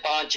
5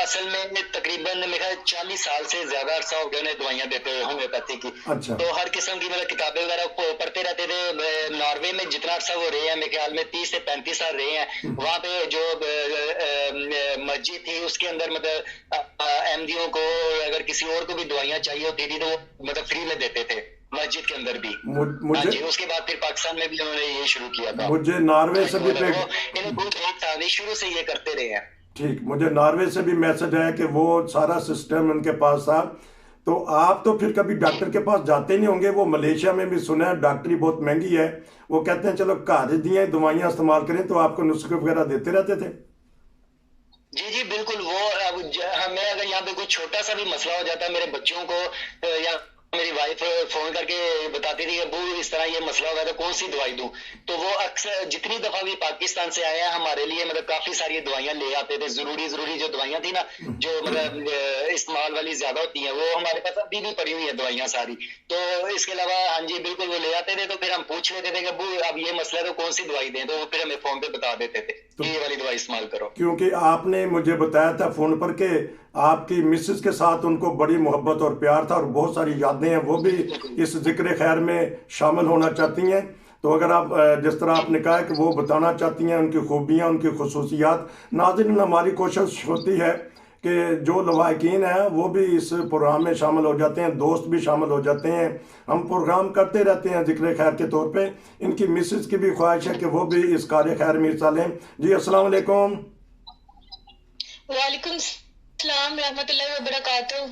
اصل میں تقریباً میرا 40 سال سے زیادہ عرصہ ہو گیا انہیں دوائیاں دیتے ہوئے ہومیوپیتھی کی. اچھا تو ہر قسم کی مطلب کتابیں وغیرہ پڑھتے رہتے تھے. ناروے میں جتنا عرصہ وہ رہے ہیں میرے خیال میں 30 سے 35 سال رہے ہیں. وہاں پہ جو مسجد تھی اس کے اندر مطلب احمدیوں کو اگر کسی اور کو بھی دوائیاں چاہیے ہوتی تھی تو وہ مطلب فری میں دیتے تھے مسجد کے اندر بھی. ہاں جی، اس کے بعد پھر پاکستان میں بھی انہوں نے یہ شروع کیا تھا. مجھے ناروے سے بھی انہیں بہت ایک تھا، شروع سے یہ کرتے رہے ہیں. ٹھیک، مجھے ناروے سے بھی میسج ہے کہ وہ سارا سسٹم ان کے پاس تھا. تو آپ تو پھر کبھی ڈاکٹر کے پاس جاتے نہیں ہوں گے. وہ ملیشیا میں بھی سنا ہے ڈاکٹری بہت مہنگی ہے. وہ کہتے ہیں چلو گھر دیے دوائیاں استعمال کریں، تو آپ کو نسخے وغیرہ دیتے رہتے تھے. جی جی بالکل. وہ ہمیں اگر یہاں پہ کوئی چھوٹا سا بھی مسئلہ ہو جاتا ہے، میرے بچوں کو یا میری وائف فون کر کے بتاتی تھی کہ ابو اس طرح یہ مسئلہ ہوگا تو کون سی دوائی دوں، تو وہ اکثر جتنی دفعہ بھی پاکستان سے آئے ہیں ہمارے لیے مطلب کافی ساری دوائیاں لے آتے تھے. ضروری جو دوائیاں تھی نا، جو مطلب استعمال والی زیادہ ہوتی ہیں، وہ ہمارے پاس ابھی بھی پڑی ہوئی ہیں دوائیاں ساری. تو اس کے علاوہ ہاں جی بالکل وہ لے آتے تھے. تو پھر ہم پوچھ لیتے تھے کہ ابو اب یہ مسئلہ ہے تو کون سی دوائی دیں، تو وہ پھر ہمیں فون پہ بتا دیتے تھے کہ یہ والی دوائی استعمال کرو. کیونکہ آپ نے مجھے بتایا تھا فون پر کہ آپ کی مسز کے ساتھ ان کو بڑی محبت اور پیار تھا، اور بہت ساری یادیں ہیں، وہ بھی اس ذکر خیر میں شامل ہونا چاہتی ہیں. تو اگر آپ جس طرح آپ نے کہا کہ وہ بتانا چاہتی ہیں ان کی خوبیاں، ان کی خصوصیات. ناظرین، ہماری کوشش ہوتی ہے کہ جو لواحقین ہیں وہ بھی اس پروگرام میں شامل ہو جاتے ہیں، دوست بھی شامل ہو جاتے ہیں. ہم پروگرام کرتے رہتے ہیں ذکر خیر کے طور پہ. ان کی مسز کی بھی خواہش ہے کہ وہ بھی اس کار خیر میں حصہ لیں. جی السلام علیکم. وعلیکم السلام رحمۃ اللہ وبرکاتہ.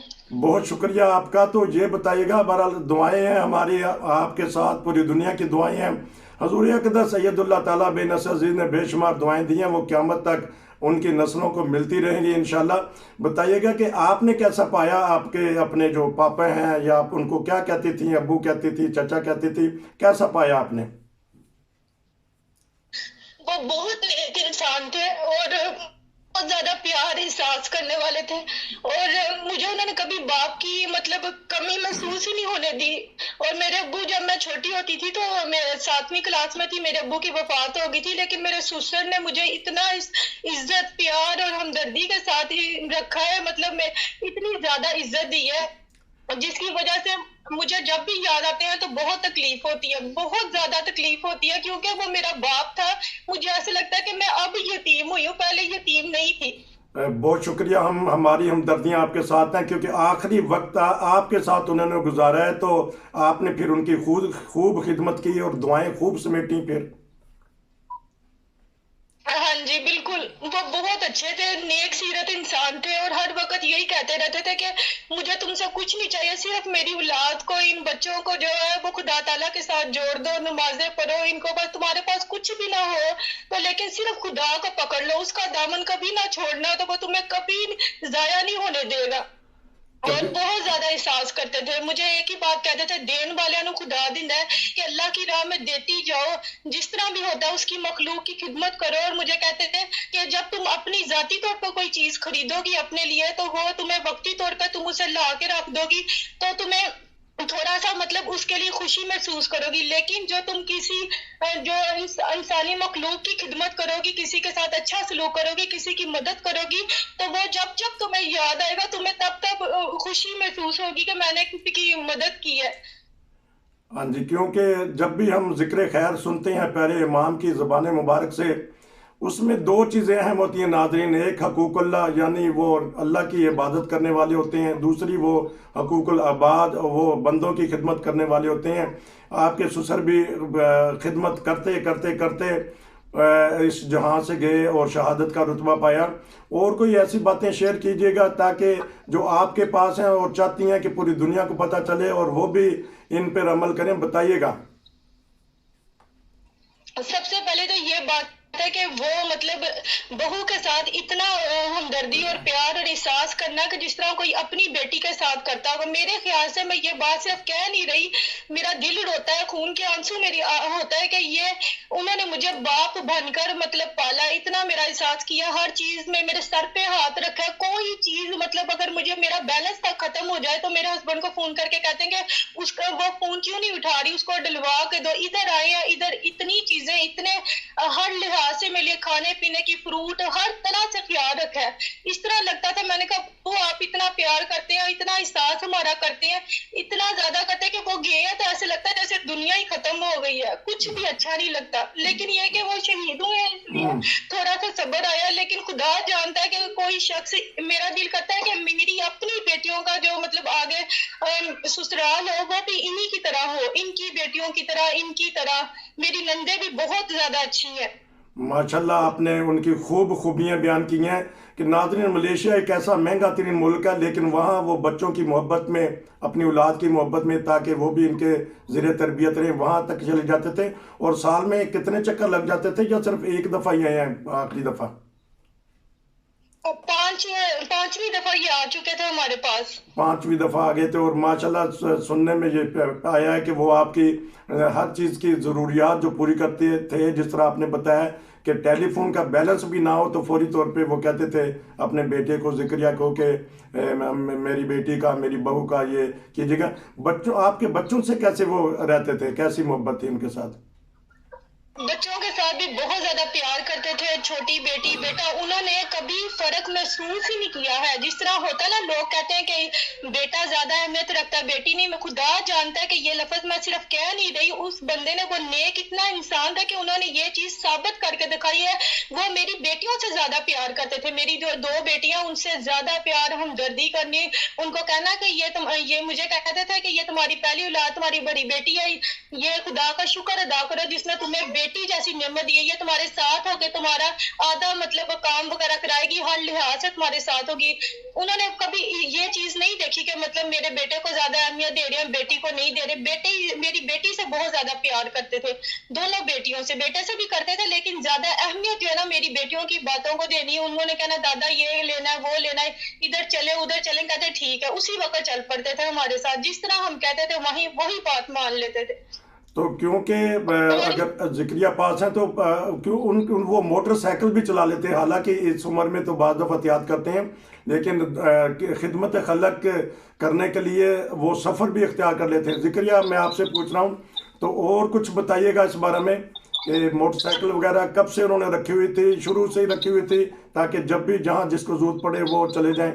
بہت شکریہ آپ کا. تو یہ بتائیے گا، بہرحال دعائیں ہیں ہماری آپ کے ساتھ، پوری دنیا کی دعائیں ہیں. حضور اقدس سید اللہ تعالیٰ بے نصر عزیز نے بے شمار دعائیں دی ہیں، وہ قیامت تک ان کی نسلوں کو ملتی رہیں گی انشاءاللہ. بتائیے گا کہ آپ نے کیسا پایا آپ کے اپنے جو پاپا ہیں، یا آپ ان کو کیا کہتی تھیں، ابو کہتی تھی، چچا کہتی تھی، کیسا پایا آپ نے؟ وہ بہت نیک انسان تھے اور بہت زیادہ پیار احساس کرنے والے تھے، اور مجھے انہوں نے کبھی باپ کی مطلب کمی محسوس ہی نہیں ہونے دی. اور میرے ابو، جب میں چھوٹی ہوتی تھی تو میں 7ویں کلاس میں تھی، میرے ابو کی وفات ہو گئی تھی، لیکن میرے سسر نے مجھے اتنا عزت، پیار اور ہمدردی کے ساتھ ہی رکھا ہے، مطلب میں اتنی زیادہ عزت دی ہے جس کی وجہ سے مجھے جب بھی یاد آتے ہیں تو بہت تکلیف ہوتی ہے، بہت زیادہ تکلیف ہوتی ہے، کیونکہ وہ میرا باپ تھا. مجھے ایسا لگتا ہے کہ میں اب یتیم ہوئی ہوں، پہلے یتیم نہیں تھی. بہت شکریہ. ہماری ہمدردیاں آپ کے ساتھ ہیں، کیونکہ آخری وقت آپ کے ساتھ انہوں نے گزارا ہے، تو آپ نے پھر ان کی خوب خدمت کی اور دعائیں خوب سمیٹیں پھر. ہاں جی بالکل. وہ بہت اچھے تھے، نیک سیرت انسان تھے، اور ہر وقت یہی کہتے رہتے تھے کہ مجھے تم سے کچھ نہیں چاہیے، صرف میری اولاد کو، ان بچوں کو جو ہے وہ خدا تعالیٰ کے ساتھ جوڑ دو، نمازیں پڑھو، ان کو بس تمہارے پاس کچھ بھی نہ ہو تو لیکن صرف خدا کو پکڑ لو، اس کا دامن کبھی نہ چھوڑنا، تو وہ تمہیں کبھی ضائع نہیں ہونے دے گا. اور بہت زیادہ احساس کرتے تھے. مجھے ایک ہی بات کہتے تھے، دین والوں نے خدا دیندا ہے، کہ اللہ کی راہ میں دیتی جاؤ، جس طرح بھی ہوتا ہے اس کی مخلوق کی خدمت کرو. اور مجھے کہتے تھے کہ جب تم اپنی ذاتی طور پر کوئی چیز خریدو گی اپنے لیے، تو وہ تمہیں وقتی طور پر تم اسے لا کے رکھ دو گی تو تمہیں تھوڑا سا مطلب اس کے لیے خوشی محسوس کرو گی، لیکن جو تم کسی جو انسانی مخلوق کی خدمت کرو گی، کسی کے ساتھ اچھا سلوک کرو گی، کسی کی مدد کرو گی، تو وہ جب جب تمہیں یاد آئے گا تمہیں تب خوشی محسوس ہوگی کہ میں نے کسی کی مدد کی ہے. ہاں جی، کیونکہ جب بھی ہم ذکر خیر سنتے ہیں پہلے امام کی زبان مبارک سے، اس میں دو چیزیں اہم ہوتی ہیں ناظرین. ایک حقوق اللہ، یعنی وہ اللہ کی عبادت کرنے والے ہوتے ہیں. دوسری وہ حقوق العباد، وہ بندوں کی خدمت کرنے والے ہوتے ہیں. آپ کے سسر بھی خدمت کرتے کرتے کرتے اس جہاں سے گئے اور شہادت کا رتبہ پایا. اور کوئی ایسی باتیں شیئر کیجیے گا تاکہ جو آپ کے پاس ہیں اور چاہتی ہیں کہ پوری دنیا کو پتہ چلے اور وہ بھی ان پر عمل کریں، بتائیے گا. سب سے پہلے تو یہ بات ہے کہ وہ مطلب بہو کے ساتھ اتنا ہمدردی اور پیار اور احساس کرنا کہ جس طرح کوئی اپنی بیٹی کے ساتھ کرتا ہوگا. میرے خیال سے میں یہ بات صرف کہہ نہیں رہی، میرا دل روتا ہے، خون کے آنسو میری ہوتا ہے کہ یہ انہوں نے مجھے باپ بن کر مطلب پالا، اتنا میرا احساس کیا، ہر چیز میں میرے سر پہ ہاتھ رکھا. کوئی چیز مطلب اگر مجھے میرا بیلنس تک ختم ہو جائے تو میرے ہسبینڈ کو فون کر کے کہتے ہیں کہ اس کا وہ فون کیوں نہیں اٹھا رہی، اس کو ڈلوا کے دو، ادھر آئے ہیں، ادھر اتنی چیزیں، اتنے ہر لحاظ لحاظ سے میرے لیے کھانے پینے کی فروٹ ہر طرح سے خیال رکھا ہے. اس طرح لگتا تھا, میں نے کہا وہ آپ اتنا پیار کرتے ہیں, اتنا احساس ہمارا کرتے ہیں, اتنا زیادہ کرتے ہیں کہ وہ گئے ہیں تو ایسے لگتا ہے جیسے دنیا ہی ختم ہو گئی ہے, کچھ بھی اچھا نہیں لگتا. لیکن یہ کہ وہ شہید ہوئے ہیں اس لیے تھوڑا سا صبر آیا. لیکن خدا جانتا ہے کہ کوئی شخص, میرا دل کرتا ہے کہ میری اپنی بیٹیوں کا جو مطلب آگے سسرال ہو وہ بھی انہی کی طرح ہو, ان کی بیٹیوں کی طرح, ان کی طرح. میری نندے بھی بہت زیادہ اچھی ہیں. ماشاءاللہ آپ نے ان کی خوبیاں بیان کی ہیں کہ ناظرین ملیشیا ایک ایسا مہنگا ترین ملک ہے, لیکن وہاں وہ بچوں کی محبت میں, اپنی اولاد کی محبت میں, تاکہ وہ بھی ان کے زیر تربیت رہیں, وہاں تک چلے جاتے تھے. اور سال میں کتنے چکر لگ جاتے تھے یا صرف ایک دفعہ ہی آئے ہیں آخری دفعہ؟ پانچویں دفعہ یہ آ چکے تھے ہمارے پاس. 5ویں دفعہ آ گئے تھے. اور ماشاءاللہ سننے میں یہ آیا ہے کہ وہ آپ کی ہر چیز کی ضروریات جو پوری کرتے تھے, جس طرح آپ نے بتایا کہ ٹیلی فون کا بیلنس بھی نہ ہو تو فوری طور پہ وہ کہتے تھے اپنے بیٹے کو, ذکریہ کو, کہ میری بیٹی کا, میری بہو کا یہ کیجیے گا. آپ کے بچوں سے کیسے وہ رہتے تھے, کیسی محبت تھی ان کے ساتھ؟ بچوں کے ساتھ بھی بہت زیادہ پیار کرتے تھے. چھوٹی بیٹی بیٹا انہوں نے کبھی فرق محسوس ہی نہیں کیا ہے. جس طرح ہوتا ہے نا, لوگ کہتے ہیں کہ بیٹا زیادہ اہمیت رکھتا ہے, بیٹی نہیں. میں خدا جانتا ہے کہ یہ لفظ میں صرف کہہ نہیں رہی, اس بندے نے, وہ نیک اتنا انسان تھا کہ انہوں نے یہ چیز ثابت کر کے دکھائی ہے. وہ میری بیٹیوں سے زیادہ پیار کرتے تھے. میری جو 2 بیٹیاں, ان سے زیادہ پیار, ہمدردی کرنی, ان کو کہنا کہ یہ مجھے کہتے تھے کہ یہ تمہاری پہلی اولاد, تمہاری بڑی بیٹی ہے, یہ خدا کا شکر ادا کرو جس نے تمہیں بیٹی جیسی نعمت دی ہے. یہ تمہارے ساتھ ہوگی, تمہارا آدھا مطلب کام وغیرہ کرائے گی, ہر لحاظ سے تمہارے ساتھ ہوگی. انہوں نے کبھی یہ چیز نہیں دیکھی کہ مطلب میرے بیٹے کو زیادہ اہمیت دے رہے ہیں, بیٹی کو نہیں دے رہے. میری بیٹی سے بہت زیادہ پیار کرتے تھے, دونوں بیٹیوں سے. بیٹے سے بھی کرتے تھے, لیکن زیادہ اہمیت جو ہے نا میری بیٹیوں کی باتوں کو دینی. انہوں نے کہنا دادا یہ لینا ہے, وہ لینا ہے, ادھر چلے ادھر چلیں, کہتے ٹھیک ہے. اسی وقت چل پڑتے تھے ہمارے ساتھ, جس طرح ہم کہتے تھے وہی بات مان لیتے تھے. تو کیونکہ اگر ذکریہ پاس ہیں تو وہ موٹر سائیکل بھی چلا لیتے ہیں, حالانکہ اس عمر میں تو بعض دفعہ احتیاط کرتے ہیں, لیکن خدمت خلق کرنے کے لیے وہ سفر بھی اختیار کر لیتے ہیں. ذکریہ میں آپ سے پوچھ رہا ہوں, تو اور کچھ بتائیے گا اس بارے میں کہ موٹر سائیکل وغیرہ کب سے انہوں نے رکھی ہوئی تھی, شروع سے ہی رکھی ہوئی تھی تاکہ جب بھی جہاں جس کو ضرورت پڑے وہ چلے جائیں؟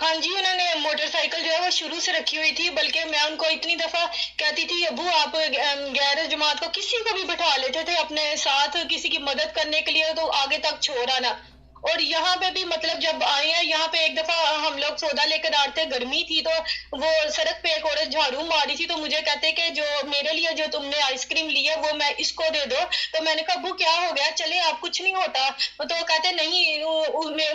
ہاں جی, انہوں نے موٹر سائیکل جو ہے وہ شروع سے رکھی ہوئی تھی. بلکہ میں ان کو اتنی دفعہ کہتی تھی ابو آپ غیر جماعت کو کسی کو بھی بٹھا لیتے تھے اپنے ساتھ کسی کی مدد کرنے کے لیے, تو آگے تک چھوڑ آنا. اور یہاں پہ بھی مطلب جب آئے ہیں یہاں پہ, ایک دفعہ ہم لوگ سودا لے کر آتے, گرمی تھی تو وہ سڑک پہ ایک عورت جھاڑو ماری تھی, تو مجھے کہتے کہ جو میرے لیے جو تم نے آئس کریم لی ہے وہ میں اس کو دے دو. تو میں نے کہا ابو کیا ہو گیا, چلے آپ, کچھ نہیں ہوتا. تو کہتے نہیں,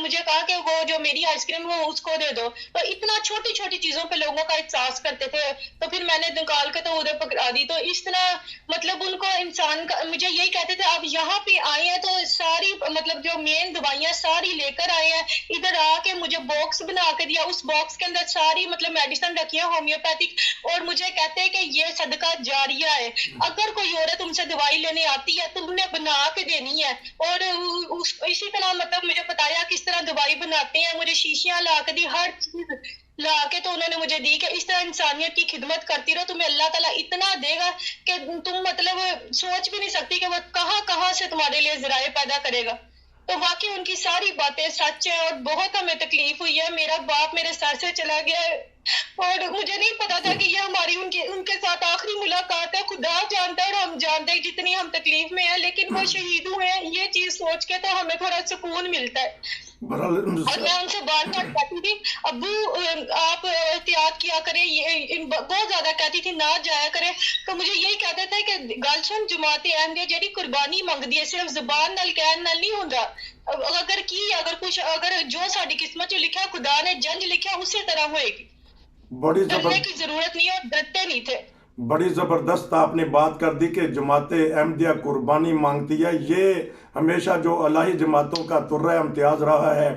مجھے کہا کہ وہ جو میری آئس کریم وہ اس کو دے دو. تو اتنا چھوٹی چھوٹی چیزوں پہ لوگوں کا احساس کرتے تھے. تو پھر میں نے نکال کے تو ادھر پکڑا دی. تو اس طرح مطلب ان کو انسان کا, مجھے یہی کہتے تھے آپ یہاں پہ آئے ہیں تو ساری مطلب جو مین دوائیاں ساری لے کر آئے ہیں, ادھر آ کے مجھے باکس بنا کے دیا, اس باکس کے اندر ساری مطلب میڈیسن رکھی ہے ہومیوپیتھک, اور مجھے کہتے ہیں کہ یہ صدقہ جاریہ ہے, اگر کوئی عورت تم سے دوائی لینے آتی ہے تم نے بنا کے دینی ہے. اور اسی طرح مطلب مجھے بتایا کس طرح دوائی بناتے ہیں, مجھے شیشیاں لا کے دی, ہر چیز لا کے تو انہوں نے مجھے دی کہ اس طرح انسانیت کی خدمت کرتی رہو, تمہیں اللہ تعالیٰ اتنا دے گا کہ تم مطلب سوچ بھی نہیں سکتی کہ وہ کہاں کہاں سے تمہارے لیے ذرائع پیدا کرے گا. تو واقعی ان کی ساری باتیں سچ ہیں, اور بہت ہمیں تکلیف ہوئی ہے. میرا باپ میرے سر سے چلا گیا ہے, اور مجھے نہیں پتا تھا کہ یہ ہماری ان کے ساتھ آخری ملاقات ہے. خدا جانتا ہے اور ہم جانتے ہیں جتنی ہم تکلیف میں ہیں, لیکن وہ شہید ہوئے ہیں, یہ چیز سوچ کے تو ہمیں تھوڑا سکون ملتا ہے. اور میں ان سے بار بار کہتی تھی ابو آپ احتیاط کیا کریں, بہت زیادہ کہتی تھی نہ جایا کریں. تو مجھے یہی کہتے تھے کہ گل سن, جماعت احمدیہ جیڑی قربانی منگدی ہے صرف زبان نال کہن نال نہیں ہوندا. اگر جو ساری قسمت چ لکھا خدا نے جنج لکھا اسی طرح ہوئے گی. ڈرنے کی ضرورت نہیں, اور ڈرتے نہیں تھے. بڑی زبردست آپ نے بات کر دی کہ جماعت احمدیہ قربانی مانگتی ہے. یہ ہمیشہ جو الہی جماعتوں کا طرہ امتیاز رہا ہے,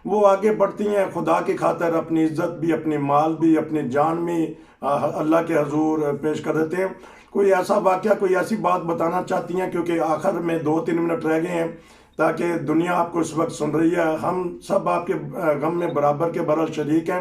وہ آگے بڑھتی ہیں خدا کی خاطر, اپنی عزت بھی, اپنی مال بھی, اپنی جان بھی اللہ کے حضور پیش کر دیتے ہیں. کوئی ایسا واقعہ, کوئی ایسی بات بتانا چاہتی ہیں, کیونکہ آخر میں 2-3 منٹ رہ گئے ہیں, تاکہ دنیا آپ کو اس وقت سن رہی ہے, ہم سب آپ کے غم میں برابر کے برابر شریک ہیں.